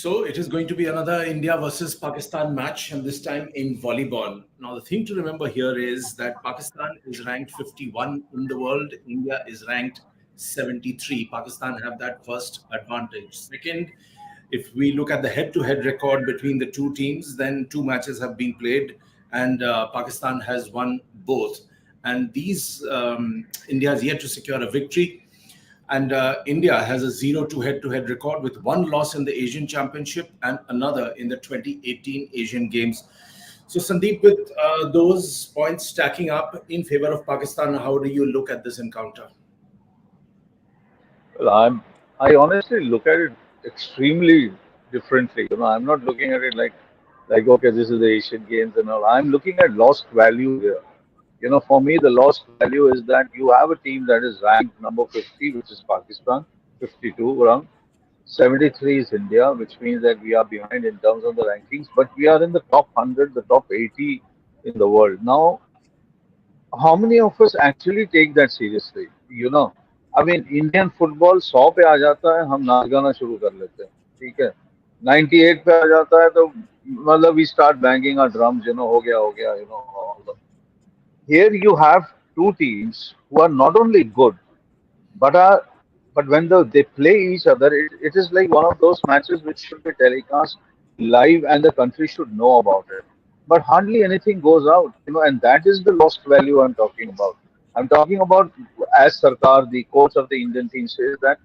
So it is going to be another India versus Pakistan match, and this time in volleyball. Now, the thing to remember here is that Pakistan is ranked 51 in the world. India is ranked 73. Pakistan have that first advantage. Second, if we look at the head-to-head record between the two teams, then two matches have been played, and Pakistan has won both. And these India has yet to secure a victory. And India has a 0-2 head-to-head record with one loss in the Asian Championship and another in the 2018 Asian Games. So, Sandeep, with those points stacking up in favor of Pakistan, how do you look at this encounter? Well, I honestly look at it extremely differently. I'm not looking at it like okay, this is the Asian Games and all. I'm looking at lost value here. For me, the lost value is that you have a team that is ranked number 50, which is Pakistan, 52 around. 73 is India, which means that we are behind in terms of the rankings, but we are in the top 100, the top 80 in the world. Now, how many of us actually take that seriously? I mean, Indian football 100 पे आ जाता है, हम नाच गाना शुरू कर लेते हैं, ठीक है. 98 पे आ जाता है तो मतलब we start banging our drums, हो गया, all the. Here you have two teams who are not only good, but are but when they play each other, it is like one of those matches which should be telecast live and the country should know about it. But hardly anything goes out, and that is the lost value I'm talking about. I'm talking about, as Sarkar, the coach of the Indian team, says that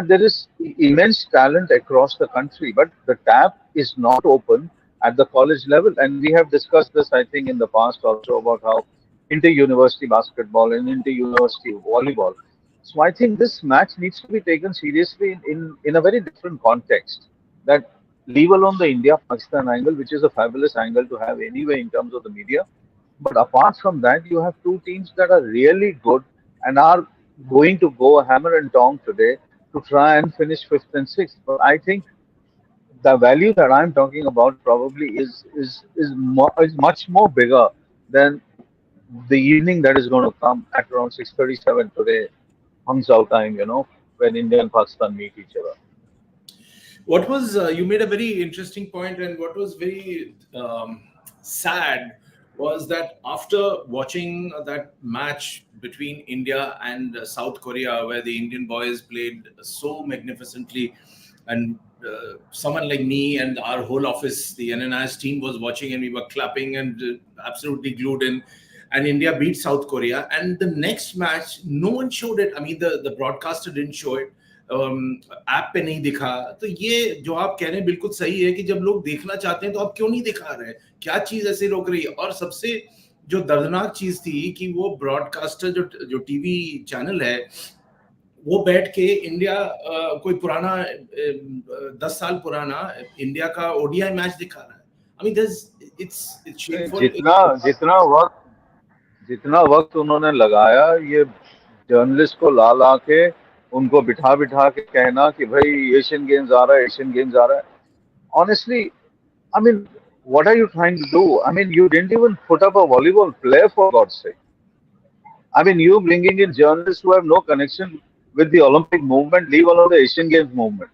there is immense talent across the country, but the tap is not open at the college level. And we have discussed this, I think, in the past also about how inter-university basketball and inter-university volleyball. So I think this match needs to be taken seriously in a very different context. That leave alone the India-Pakistan angle, which is a fabulous angle to have anyway in terms of the media. But apart from that, you have two teams that are really good and are going to go hammer and tong today to try and finish fifth and sixth. But I think the value that I'm talking about probably is much more bigger than the evening that is going to come at around 6:37 today, Hangzhou time. When India and Pakistan meet each other. What was you made a very interesting point, and what was very sad was that after watching that match between India and South Korea, where the Indian boys played so magnificently, and someone like me and our whole office, the NNIS team, was watching, and we were clapping and absolutely glued in. And India beat South Korea. And the next match, no one showed it. I mean, the broadcaster didn't show it. App पे नहीं दिखा. तो ये जो आप कह रहे हैं बिल्कुल सही है कि जब लोग देखना चाहते हैं तो आप क्यों नहीं दिखा रहे हैं, क्या चीज ऐसे रोक रही है. और सबसे जो दर्दनाक चीज थी कि वो ब्रॉडकास्टर जो टीवी चैनल है वो बैठ के इंडिया कोई पुराना 10 साल पुराना इंडिया का ओडीआई मैच दिखा रहा है. I mean it's shameful. जितना वक्त उन्होंने लगाया ये जर्नलिस्ट को ला ला के उनको बिठा बिठा के कहना कि भाई एशियन गेम्स आ रहा है, एशियन गेम्स आ रहा है. Honestly, I mean, what are you trying to do? I mean, you didn't even put up a volleyball player, for God's sake. I mean, you bringing in journalists who have no connection with the Olympic movement, leave alone the Asian Games movement.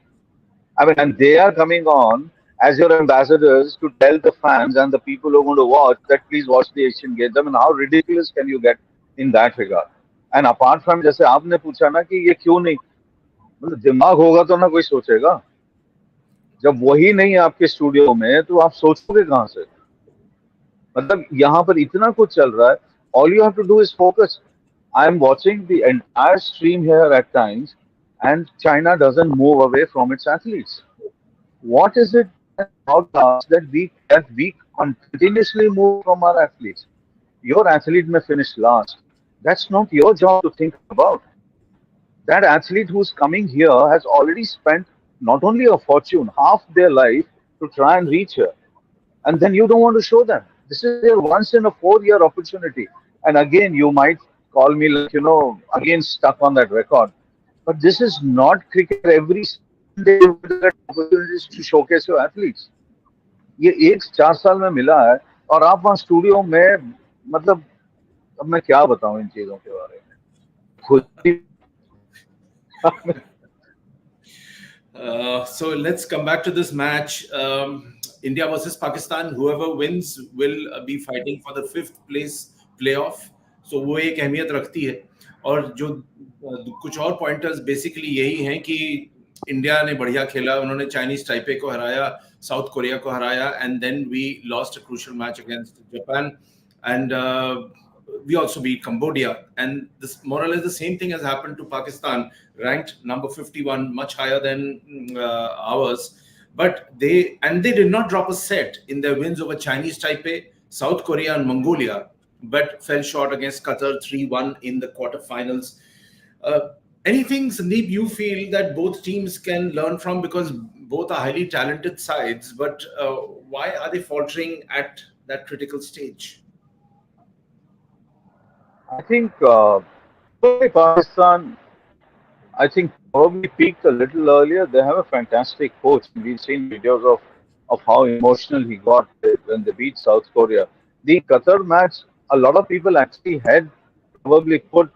I mean, and they are coming on as your ambassadors to tell the fans and the people who are going to watch that please watch the Asian Games. I mean, how ridiculous can you get in that regard? And apart from, जैसे आपने पूछा ना कि ये क्यों नहीं, मतलब दिमाग होगा तो ना कोई सोचेगा. जब वही नहीं है आपके स्टूडियो में तो आप सोचोगे कहाँ से. मतलब यहाँ पर इतना कुछ चल रहा है. All you have to do is focus. I am watching the entire stream here at times, and China doesn't move away from its athletes. What is it about us that we continuously move from our athletes? Your athlete may finish last. That's not your job to think about. That athlete who's coming here has already spent not only a fortune, half their life to try and reach here. And then you don't want to show them. This is their once in a 4 year opportunity. And again, you might call me like, again stuck on that record. But this is not cricket. Every day you get opportunities to showcase your athletes. ये एक 4 साल में मिला है और आप वहाँ studio में मतलब अब मैं क्या बताऊं इन चीजों के बारे में खुद So let's come back to this match. India versus Pakistan. Whoever wins will be fighting for the fifth place playoff. So वो एक अहमियत रखती है. और जो कुछ और पॉइंटर्स बेसिकली यही हैं कि इंडिया ने बढ़िया खेला, उन्होंने चाइनीज ताइपे को हराया, साउथ कोरिया को हराया, and then we lost a crucial match against Japan, and we also beat Cambodia. And this more or less the same thing has happened to Pakistan, ranked number 51, much higher than ours. But they did not drop a set in their wins over Chinese Taipei, South Korea, and Mongolia, but fell short against Qatar 3-1 in the quarterfinals. Uh, Anything, Sandeep, you feel that both teams can learn from, because both are highly talented sides, but why are they faltering at that critical stage? I think probably Pakistan, I think probably peaked a little earlier. They have a fantastic coach. We've seen videos of how emotional he got when they beat South Korea. The Qatar match, a lot of people actually had probably put,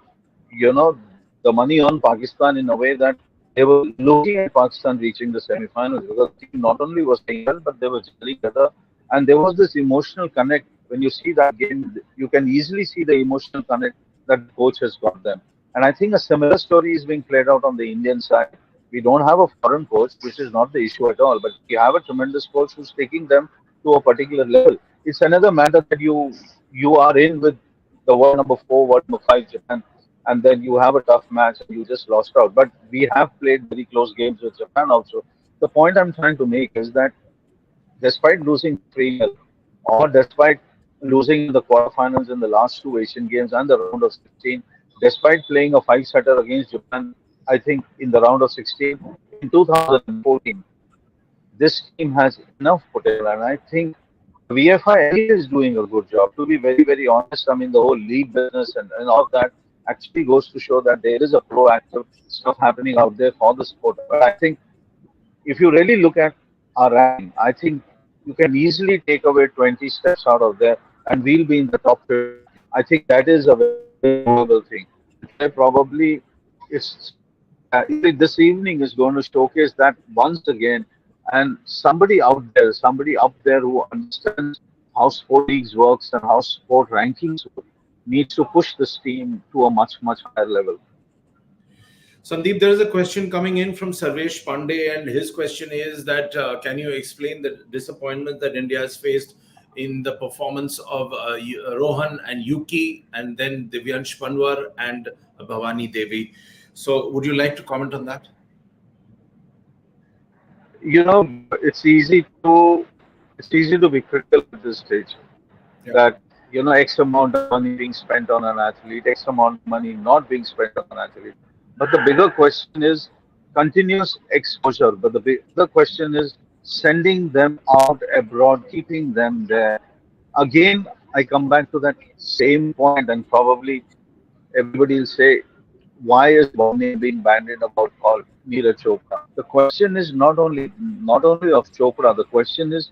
you know, the money on Pakistan in a way that they were looking at Pakistan reaching the semi-finals, because the team not only was playing well, but they were gelling together, and there was this emotional connect. When you see that game, you can easily see the emotional connect that the coach has got them. And I think a similar story is being played out on the Indian side. We don't have a foreign coach, which is not the issue at all, but we have a tremendous coach who's taking them to a particular level. It's another matter that you are in with the world number four, world number five, Japan, and then you have a tough match and you just lost out. But we have played very close games with Japan also. The point I'm trying to make is that despite losing 3 0, or despite losing in the quarterfinals in the last two Asian Games and the round of 16, despite playing a five setter against Japan, I think in the round of 16 in 2014, this team has enough potential, and I think the VFI anyway is doing a good job. To be very, very honest, I mean, the whole league business and all of that actually goes to show that there is a proactive stuff happening out there for the sport. But I think if you really look at our ranking, I think you can easily take away 20 steps out of there and we'll be in the top 50. I think that is a very, very doable thing. Today probably it's this evening is going to showcase that once again. And somebody out there, somebody up there who understands how sport leagues works and how sport rankings work, needs to push this team to a much, much higher level. Sandeep, there is a question coming in from Sarvesh Pandey, and his question is that can you explain the disappointment that India has faced in the performance of Rohan and Yuki, and then Divyansh Panwar and Bhavani Devi? So, would you like to comment on that? You know, it's easy to be critical at this stage. Yeah. That X amount of money being spent on an athlete, X amount of money not being spent on an athlete. But the bigger question is continuous exposure. But the bigger question is sending them out abroad, keeping them there. Again, I come back to that same point, and probably everybody will say, why is one name being bandied about called Neeraj Chopra? The question is not only of Chopra. The question is,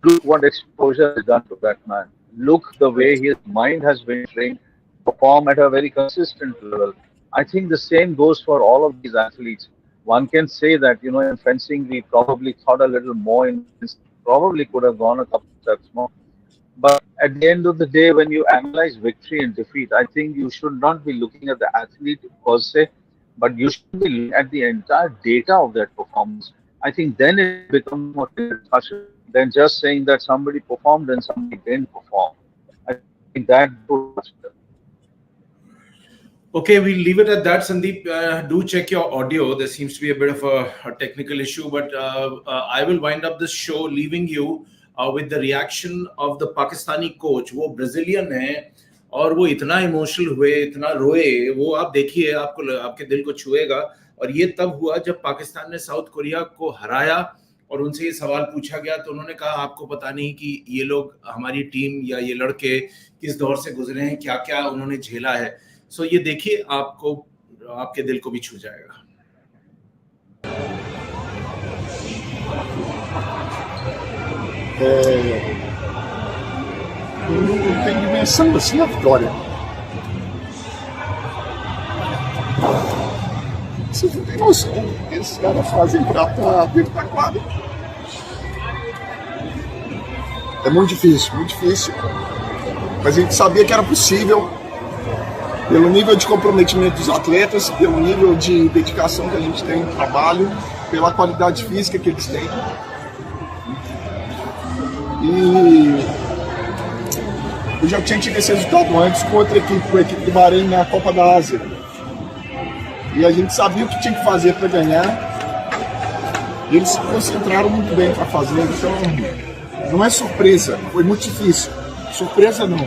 look what exposure has done to that man. Look the way his mind has been trained to perform at a very consistent level. I think the same goes for all of these athletes. One can say that, in fencing, we probably thought a little more in fencing, probably could have gone a couple of steps more. But at the end of the day, when you analyze victory and defeat, I think you should not be looking at the athlete per se, but you should be looking at the entire data of that performance. I think then it becomes more clear discussion than just saying that somebody performed and somebody didn't perform. I think that would be much better. Okay, we'll leave it at that, Sandeep. Do check your audio. There seems to be a bit of a technical issue, but I will wind up this show leaving you with the reaction of the Pakistani coach. वो Brazilian है और वो इतना emotional हुए, इतना रोए, वो आप देखिए, आपको आपके दिल को छुएगा. और ये तब हुआ जब पाकिस्तान ने साउथ कोरिया को हराया और उनसे ये सवाल पूछा गया, तो उन्होंने कहा आपको पता नहीं कि ये लोग, हमारी टीम या ये लड़के किस दौर से गुजरे हैं, क्या क्या उन्होंने झेला है. सो ये देखिए, आपको, आपके दिल को भी छू जाएगा. Tem dimensão assim a vitória. Vocês não têm noção do que esses caras fazem pra estar dentro da quadra. É muito difícil, muito difícil. Mas a gente sabia que era possível, pelo nível de comprometimento dos atletas, pelo nível de dedicação que a gente tem no trabalho, pela qualidade física que eles têm. E eu já tinha tido esse resultado antes com outra equipe, com a equipe do Bahrein na Copa da Ásia. E a gente sabia o que tinha que fazer para ganhar. E eles se concentraram muito bem para fazer. Então, não é surpresa, foi muito difícil. Surpresa não.